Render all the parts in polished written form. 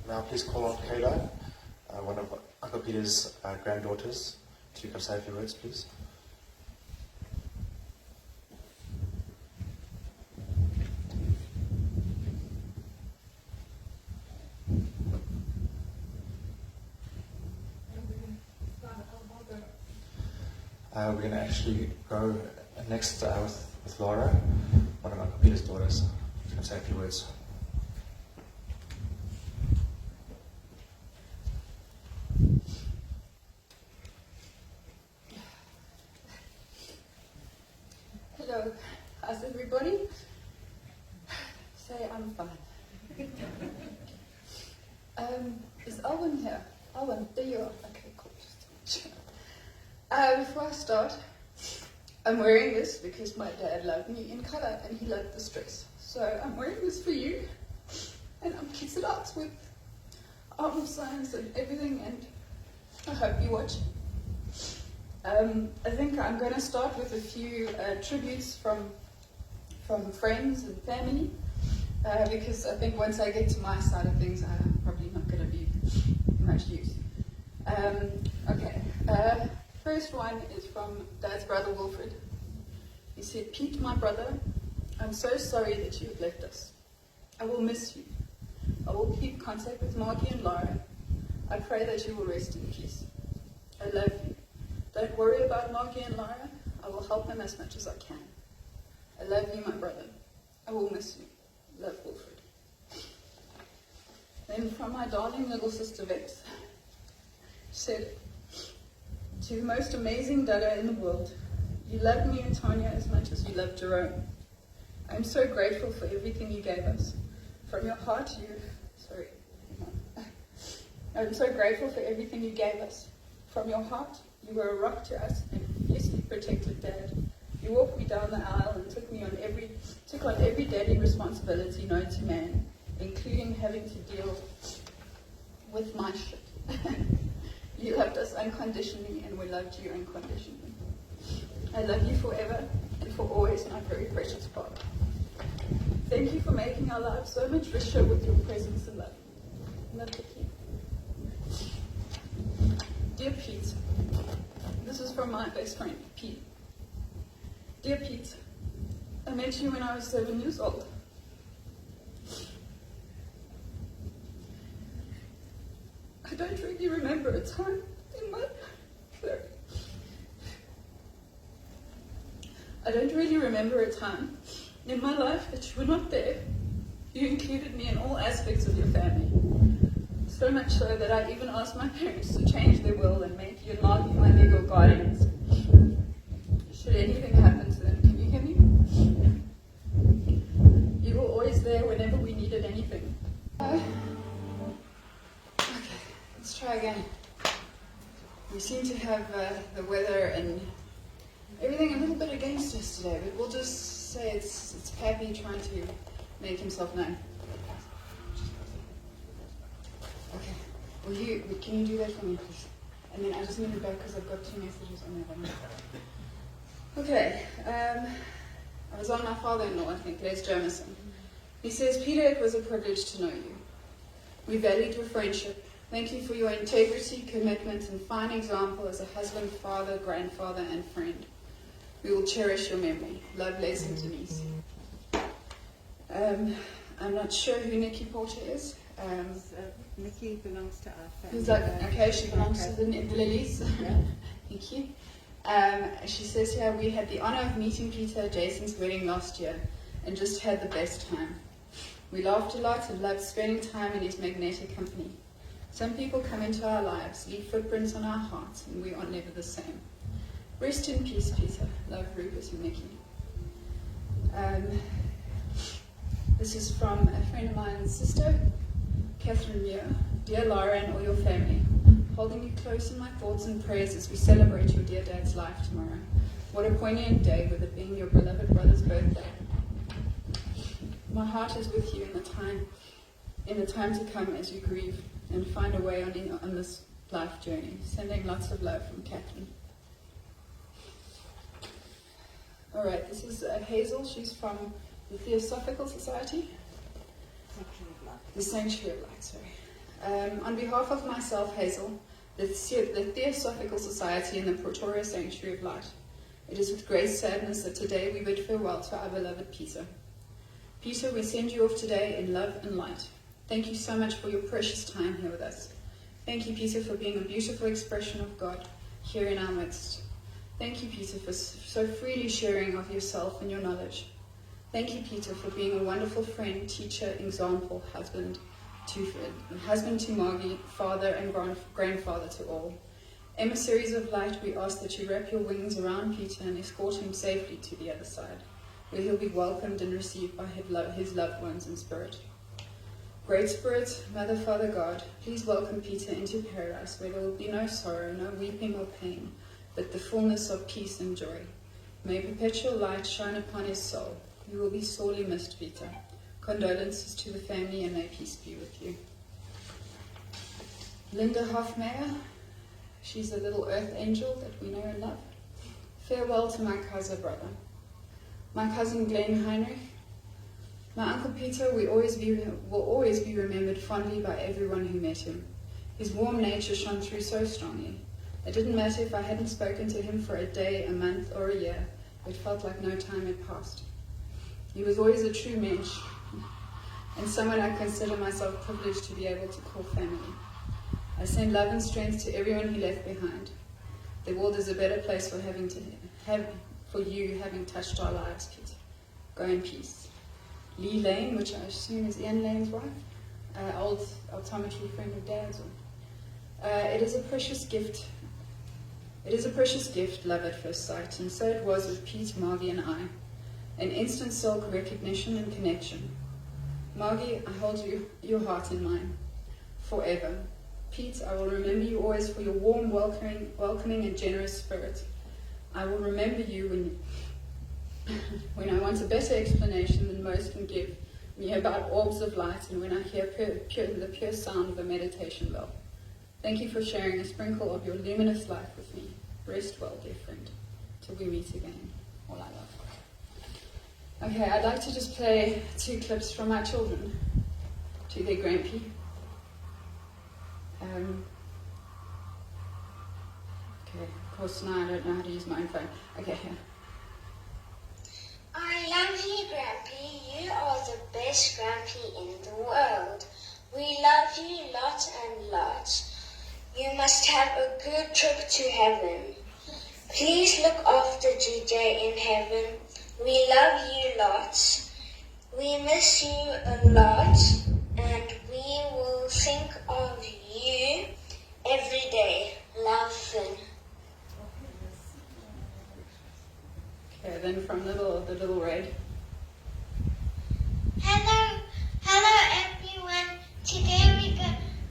Now please call on Kayla, one of Uncle Peter's granddaughters, to come say a few words, please. We're going to actually go next with Laura, one of Uncle Peter's daughters, to come say a few words. Hello, how's everybody? Say I'm fine. Is Alwyn here? Alwyn, there you are. Okay, cool. Before I start, I'm wearing this because my dad loved me in colour and he loved this dress. So I'm wearing this for you, and I'm kitted out with arm signs and everything, and I hope you watch. I think I'm going to start with a few tributes from friends and family, because I think once I get to my side of things, I'm probably not going to be much use. Okay. First one is from Dad's brother Wilfred. He said, "Pete, my brother, I'm so sorry that you have left us. I will miss you. I will keep contact with Margie and Laura. I pray that you will rest in peace. I love you. Don't worry about Margie and Laura. I will help them as much as I can. I love you, my brother. I will miss you. Love, Wilfred." Then from my darling little sister Vex, she said, "To the most amazing dada in the world, you loved me and Tanya as much as you loved Jerome. I'm so grateful for everything you gave us. From your heart, I'm so grateful for everything you gave us. From your heart, you were a rock to us and fiercely protected Dad. You walked me down the aisle and took on every daily responsibility known to man, including having to deal with my shit. You loved us unconditionally and we loved you unconditionally. I love you forever and for always, my very precious father. Thank you for making our lives so much richer with your presence and love. Love you, Pete." Dear Pete, this is from my best friend, Pete. Dear Pete, I met you when I was 7 years old. I don't really remember a time in my life that you were not there. You included me in all aspects of your family. So much so that I even asked my parents to change their will and make you and Margie my legal guardians. Should anything happen to them, can you hear me? You were always there whenever we needed anything. Okay, let's try again. We seem to have the weather and everything a little bit against us today, but we'll just say it's Pappy trying to make himself known. Okay, can you do that for me, please? And then I just need it back because I've got 2 messages on that one. Okay, I was on my father-in-law, I think, Les Jamison. He says, "Peter, it was a privilege to know you. We valued your friendship. Thank you for your integrity, commitment, and fine example as a husband, father, grandfather, and friend. We will cherish your memory. Love, Les and Denise." I'm not sure who Nikki Porter is. Nikki belongs to our family. Is that, okay, she belongs to the Lilies. Yeah. Thank you. She says here, "We had the honor of meeting Peter at Jason's wedding last year and just had the best time. We laughed a lot and loved spending time in his magnetic company. Some people come into our lives, leave footprints on our hearts, and we are never the same. Rest in peace, Peter. Love, Rupert and Nikki." This is from a friend of mine's sister, Catherine Muir. "Dear Laura and all your family, holding you close in my thoughts and prayers as we celebrate your dear dad's life tomorrow. What a poignant day, with it being your beloved brother's birthday. My heart is with you in the time to come as you grieve and find a way on this life journey. Sending lots of love from Catherine." All right, this is Hazel. She's from the Theosophical Society. Sanctuary of Life. The Sanctuary of Light, sorry. On behalf of myself, Hazel, the Theosophical Society and the Pretoria Sanctuary of Light, it is with great sadness that today we bid farewell to our beloved Peter. Peter, we send you off today in love and light. Thank you so much for your precious time here with us. Thank you, Peter, for being a beautiful expression of God here in our midst. Thank you, Peter, for so freely sharing of yourself and your knowledge. Thank you, Peter, for being a wonderful friend, teacher, example, husband to Margie, father and grandfather to all. Emissaries of light, we ask that you wrap your wings around Peter and escort him safely to the other side, where he'll be welcomed and received by his loved ones in spirit. Great Spirit, Mother, Father, God, please welcome Peter into paradise, where there will be no sorrow, no weeping or pain, but the fullness of peace and joy. May perpetual light shine upon his soul. You will be sorely missed, Peter. Condolences to the family, and may peace be with you. Linda Hofmeyer, she's a little earth angel that we know and love. Farewell to my cousin brother. My cousin Glenn Heinrich. My Uncle Peter will always be remembered fondly by everyone who met him. His warm nature shone through so strongly. It didn't matter if I hadn't spoken to him for a day, a month, or a year. It felt like no time had passed. He was always a true mensch, and someone I consider myself privileged to be able to call family. I send love and strength to everyone he left behind. The world is a better place for you having touched our lives, Peter. Go in peace. Lee Lane, which I assume is Ian Lane's wife, old optometry friend of Dad's. It is a precious gift. It is a precious gift, love at first sight, and so it was with Pete, Margie, and I. An instant soul recognition and connection. Margie, I hold your heart in mine, forever. Pete, I will remember you always for your warm, welcoming and generous spirit. I will remember you when I want a better explanation than most can give me about orbs of light, and when I hear the pure sound of a meditation bell. Thank you for sharing a sprinkle of your luminous life with me. Rest well, dear friend, till we meet again. All I love. Okay, I'd like to just play 2 clips from my children to their grandpie. Okay, of course now I don't know how to use my own phone. Okay, here. I love you, Grampy. You are the best Grampy in the world. We love you lots and lots. You must have a good trip to heaven. Please look after GJ in heaven. We love you lots. We miss you a lot, and we will think of you every day. Love, Finn. Okay, then from the little red. Hello everyone. Today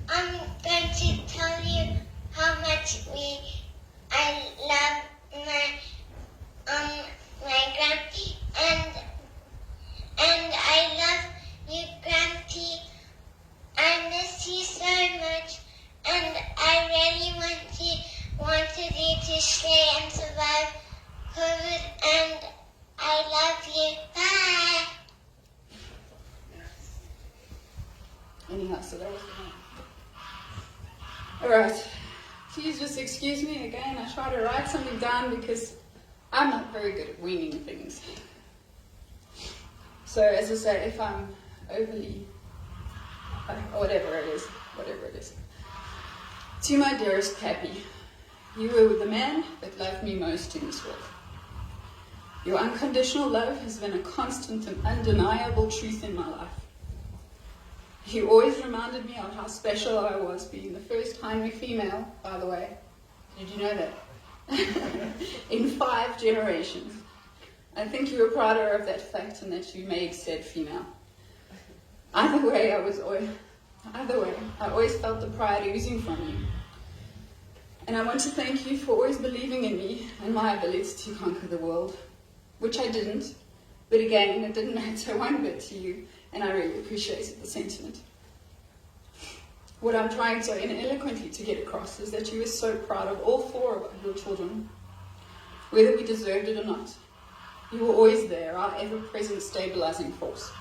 I'm going to tell you how much I love my Grampy, and I love you, Grampy. I miss you so much, and I really wanted you to stay and survive COVID, and I love you. Bye. Anyhow, so that was the one. Alright, please just excuse me again. I try to write something down because I'm not very good at winging things. So as I say, if I'm overly, whatever it is. To my dearest Pappy, you were the man that loved me most in this world. Your unconditional love has been a constant and undeniable truth in my life. You always reminded me of how special I was, being the first Heinrich female, by the way. Did you know that? In 5 generations. I think you were prouder of that fact and that you made said female. Either way, I always felt the pride oozing from you. And I want to thank you for always believing in me and my ability to conquer the world, which I didn't. But again, it didn't matter one bit to you, and I really appreciated the sentiment. What I'm trying so eloquently to get across is that you were so proud of all 4 of your children, whether we deserved it or not. You were always there, our ever-present stabilizing force.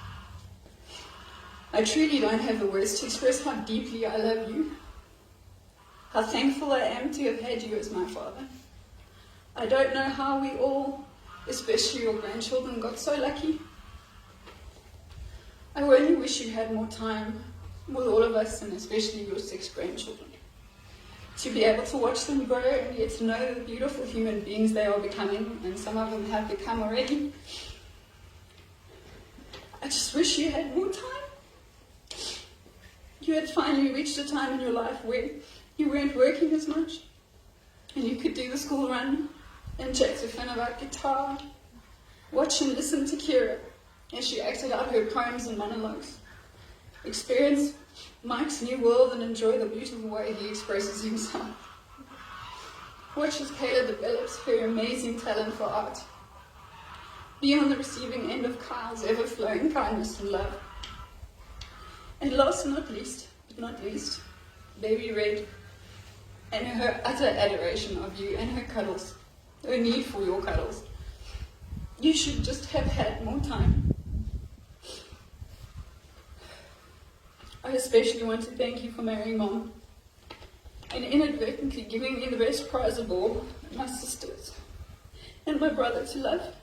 I truly don't have the words to express how deeply I love you, how thankful I am to have had you as my father. I don't know how we all, especially your grandchildren, got so lucky. I only wish you had more time with all of us, and especially your 6 grandchildren, to be able to watch them grow and get to know the beautiful human beings they are becoming, and some of them have become already. I just wish you had more time. You had finally reached a time in your life where you weren't working as much, and you could do the school run and chat to Finn about guitar, watch and listen to Kira as she acted out her poems and monologues, experience Mike's new world and enjoy the beautiful way he expresses himself. Watch as Kayla develops her amazing talent for art. Be on the receiving end of Kyle's ever-flowing kindness and love. And last but not least, Baby Red and her utter adoration of you and her cuddles, her need for your cuddles. You should just have had more time. I especially want to thank you for marrying Mom and inadvertently giving me the best prize of all, my sisters and my brother to love.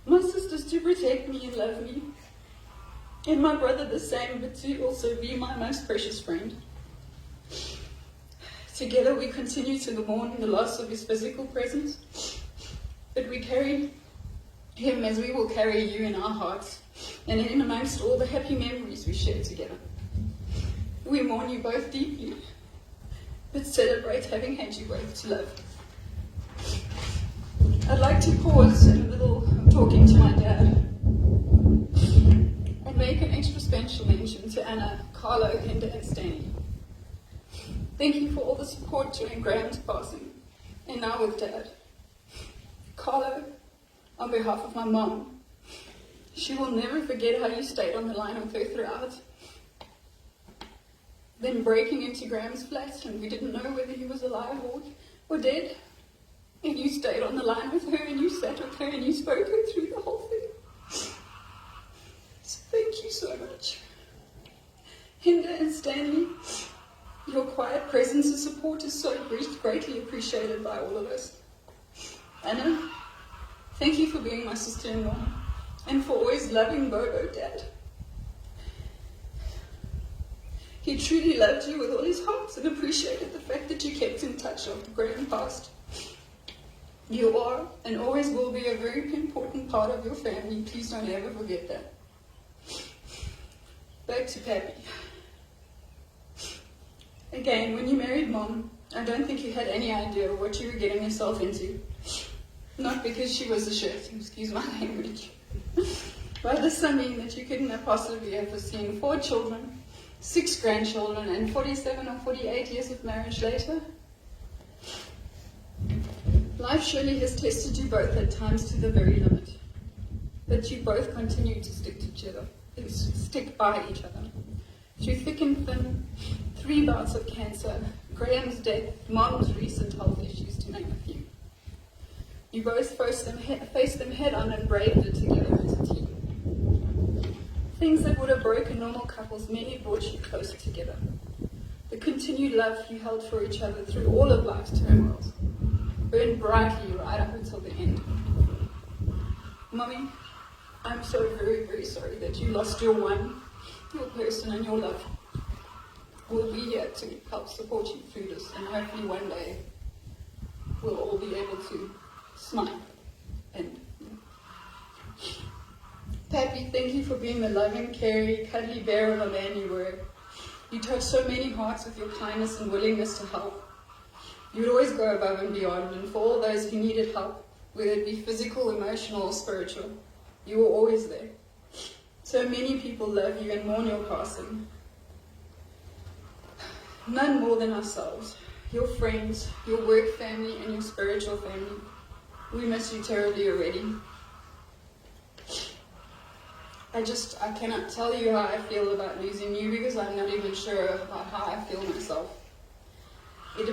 My sisters to protect me and love me, and my brother the same, but to also be my most precious friend. Together we continue to mourn the loss of his physical presence, but we carry him as we will carry you in our hearts, and in amongst all the happy memories we share together. We mourn you both deeply, but celebrate having had you both to love. I'd like to pause in a little talking to my dad and make an extra special mention to Anna, Carlo, Hinder, and Stanley. Thank you for all the support during Graham's passing, and now with Dad. Carlo, on behalf of my mom, she will never forget how you stayed on the line with her throughout. Then breaking into Graham's flat, and we didn't know whether he was alive or dead. And you stayed on the line with her, and you sat with her, and you spoke her through the whole thing. So thank you so much. Hinder and Stanley, your quiet presence and support is so greatly appreciated by all of us. Anna, thank you for being my sister-in-law, and for always loving Bobo, Dad. He truly loved you with all his heart and appreciated the fact that you kept in touch after Graham passed. You are and always will be a very important part of your family. Please don't ever forget that. Back to Pappy. Again, when you married Mom, I don't think you had any idea what you were getting yourself into. Not because she was a shit, excuse my language. Rather something that you couldn't have possibly have foreseen. 4 children, 6 grandchildren, and 47 or 48 years of marriage later. Life surely has tested you both at times to the very limit. But you both continue to stick by each other. Through thick and thin, 3 bouts of cancer, Graham's death, Mom's recent health issues, to name a few. You both faced them head on and braved it together as a team. Things that would have broken normal couples merely brought you closer together. The continued love you held for each other through all of life's turmoils burned brightly right up until the end. Mommy, I'm so very, very sorry that you lost your person and your love. We'll be here to help support you through this, and hopefully one day we'll all be able to smile. And Pappy, thank you for being the loving, caring, cuddly bear of a man you were. You touched so many hearts with your kindness and willingness to help. You would always go above and beyond, and for all those who needed help, whether it be physical, emotional, or spiritual, you were always there. So many people love you and mourn your passing. None more than ourselves, your friends, your work family, and your spiritual family. We miss you terribly already. I cannot tell you how I feel about losing you, because I'm not even sure about how I feel myself. It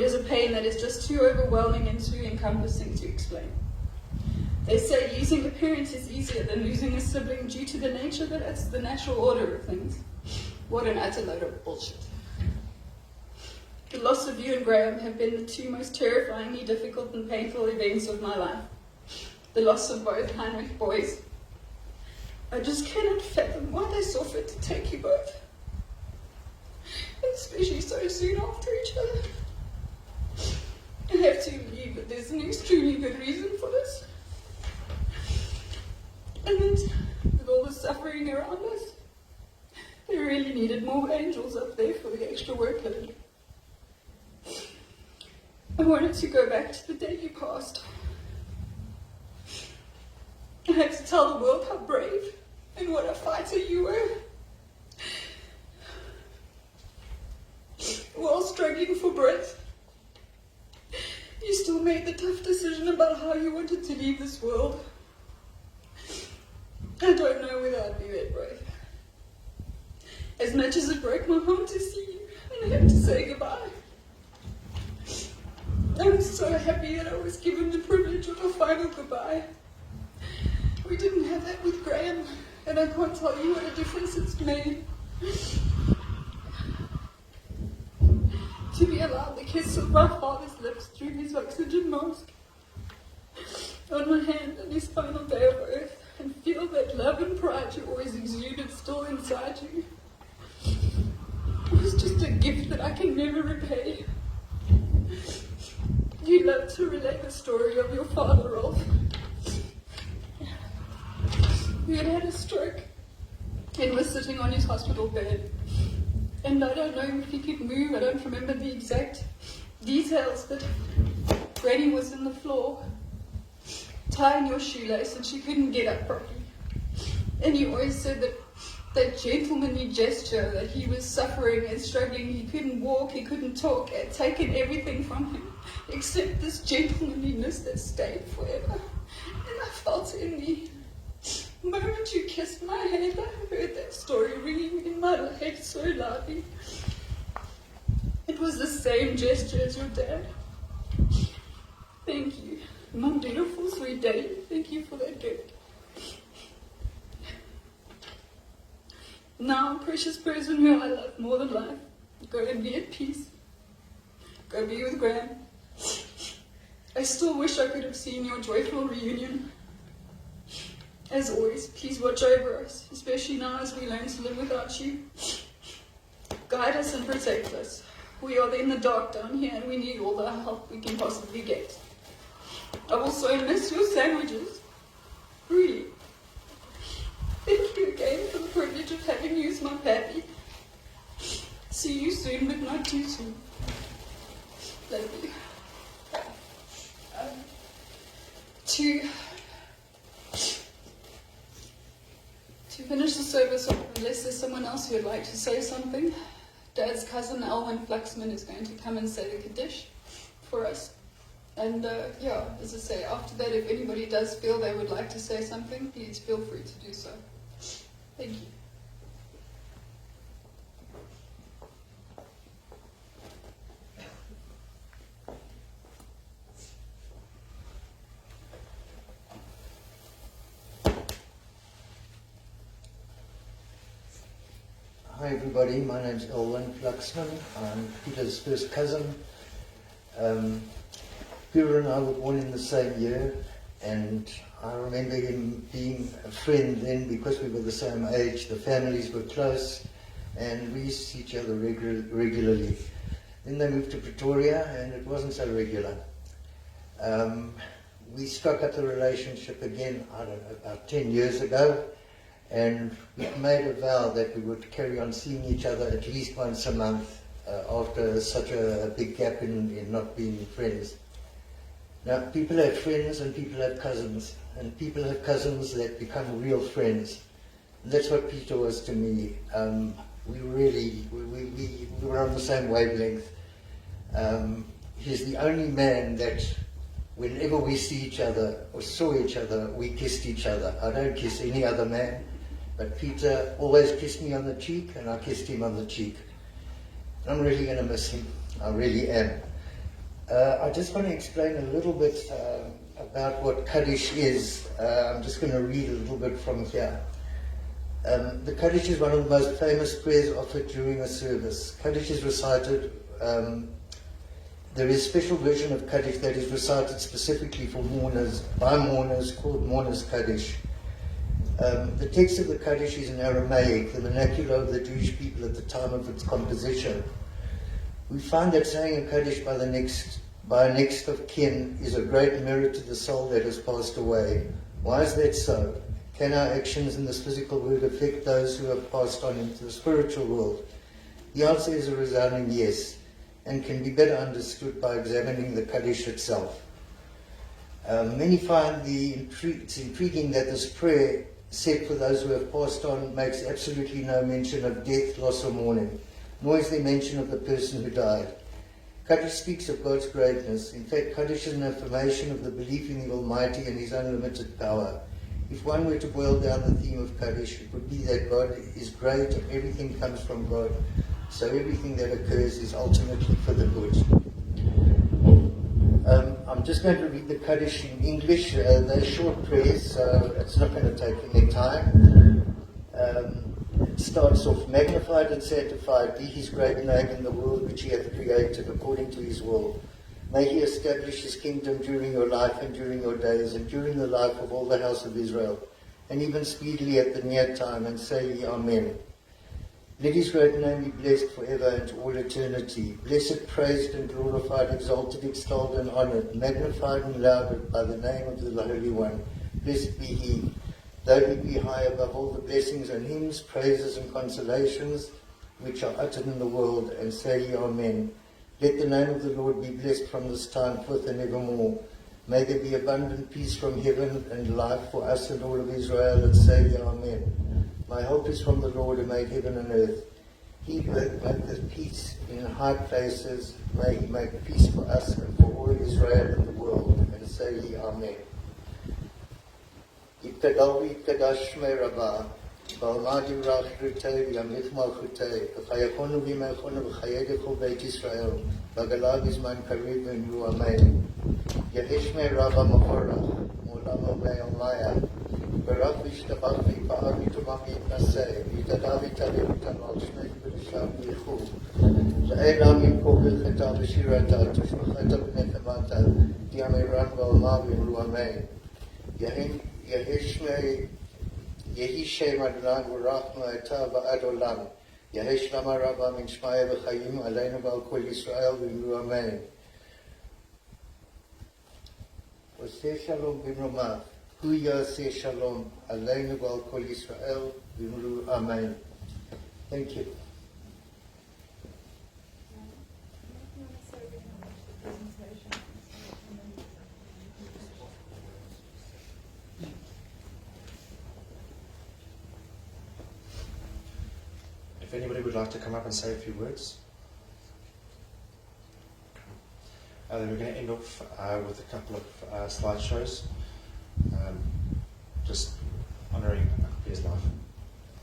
is a pain that is just too overwhelming and too encompassing to explain. They say losing a parent is easier than losing a sibling due to the nature that it's the natural order of things. What an utter load of bullshit. The loss of you and Graham have been the two most terrifyingly difficult and painful events of my life. The loss of both Heinrich boys. I just cannot fathom why they saw fit to take you both. Especially so soon after each other. I have to believe that there's an extremely good reason for this. And that, with all the suffering around us, they really needed more angels up there for the extra workload. I wanted to go back to the day you passed. I had to tell the world how brave and what a fighter you were. While struggling for breath, you still made the tough decision about how you wanted to leave this world. I don't know whether I'd be that brave. As much as it broke my heart to see you and I had to say goodbye. I'm so happy that I was given the privilege of a final goodbye. We didn't have that with Graham, and I can't tell you what a difference it's made. To be allowed the kiss of my father's lips through his oxygen mask on my hand on his final day of earth, and feel that love and pride you always exuded still inside you. It was just a gift that I can never repay. You love to relate the story of your father, Rolf. He had had a stroke and was sitting on his hospital bed. And I don't know if he could move, I don't remember the exact details, but Granny was on the floor, tying your shoelace, and she couldn't get up properly. And you always said that gentlemanly gesture, that he was suffering and struggling, he couldn't walk, he couldn't talk, had taken everything from him, except this gentlemanliness that stayed forever. And I felt in the moment you kissed my hand, I heard that story ringing in my head so loudly. It was the same gesture as your dad. Thank you, my beautiful, sweet daddy. Thank you for that gift. Now, precious person who I love more than life, go and be at peace. Go be with Graham. I still wish I could have seen your joyful reunion. As always, please watch over us, especially now as we learn to live without you. Guide us and protect us. We are in the dark down here and we need all the help we can possibly get. I also miss your sandwiches. Really. Thank you again for the privilege of having you as my pappy. See you soon, but not too soon. Love you. To finish the service off, unless there's someone else who would like to say something, Dad's cousin Elwin Fluxman is going to come and say the Kaddish for us. And yeah, as I say, after that, if anybody does feel they would like to say something, please feel free to do so. Thank you. Hi everybody, my name's Elwin Fluxman. I'm Peter's first cousin. Peter and I were born in the same year, and I remember him being a friend then because we were the same age. The families were close and we used to see each other regularly. Then they moved to Pretoria and it wasn't so regular. We struck up the relationship again, I don't know, about 10 years ago. And we made a vow that we would carry on seeing each other at least once a month after such a big gap in not being friends. Now, people have friends and people have cousins, and people have cousins that become real friends. And that's what Peter was to me. We were on the same wavelength. He's the only man that whenever we see each other or saw each other, we kissed each other. I don't kiss any other man. But Peter always kissed me on the cheek, and I kissed him on the cheek. I'm really going to miss him. I really am. I just want to explain a little bit about what Kaddish is. I'm just going to read a little bit from here. The Kaddish is one of the most famous prayers offered during a service. Kaddish is recited, there is a special version of Kaddish that is recited specifically for mourners, by mourners, called Mourners Kaddish. The text of the Kaddish is in Aramaic, the vernacular of the Jewish people at the time of its composition. We find that saying a Kaddish by a next of kin is a great merit to the soul that has passed away. Why is that so? Can our actions in this physical world affect those who have passed on into the spiritual world? The answer is a resounding yes, and can be better understood by examining the Kaddish itself. Many find it's intriguing that this prayer, said for those who have passed on, makes absolutely no mention of death, loss, or mourning, nor is there mention of the person who died. Kaddish speaks of God's greatness. In fact, Kaddish is an affirmation of the belief in the Almighty and His unlimited power. If one were to boil down the theme of Kaddish, it would be that God is great and everything comes from God, so everything that occurs is ultimately for the good. I'm just going to read the Kaddish in English. They're short prayers, so it's not going to take any time. It starts off, magnified and sanctified be His great name in the world which He hath created according to His will. May He establish His kingdom during your life and during your days and during the life of all the house of Israel, and even speedily at the near time, and say ye Amen. Let His great name be blessed forever and to all eternity. Blessed, praised and glorified, exalted, extolled and honoured, magnified and lauded by the name of the Holy One. Blessed be He, though He be high above all the blessings and hymns, praises and consolations which are uttered in the world, and say ye Amen. Let the name of the Lord be blessed from this time forth and evermore. May there be abundant peace from heaven and life for us and all of Israel, and say ye Amen. My help is from the Lord who made heaven and earth. He who maketh peace in high places, may He make peace for us and for all Israel and the world, and say ye Amen. Itkadawi itkadash shmei rabbah, ba'almadi rach rutei v'yamith malchutei, v'chayachonu v'imechonu v'chayedechu beit Yisrael, v'galav izman kariv v'imru Amen. Yehi shmei rabbah machorach, mu'olam ve'omaya, v'rach v'ishtabach v'ipa'ar v'tumam yitnaseh, v'yitadav v'yitalim v'tanol shmei v'lisham v'yichu, v'elam yimkov v'cheta v'shirata, tushmacheta v'nechemata, di'amiran v'omah v'imru Amen. Yehi Shem Adonai V'rach Ma'ata V'ad Olam. Yehi Shlama Rabba Min Shmaya V'chayim Aleinu V'al Kol Yisrael V'imru Amen. Oseh Shalom B'mromah. Hu Yaseh Shalom Aleinu V'al Kol Yisrael V'imru Amen. Thank you. If anybody would like to come up and say a few words. Then we're going to end off with a couple of slideshows, just honouring Peter's life.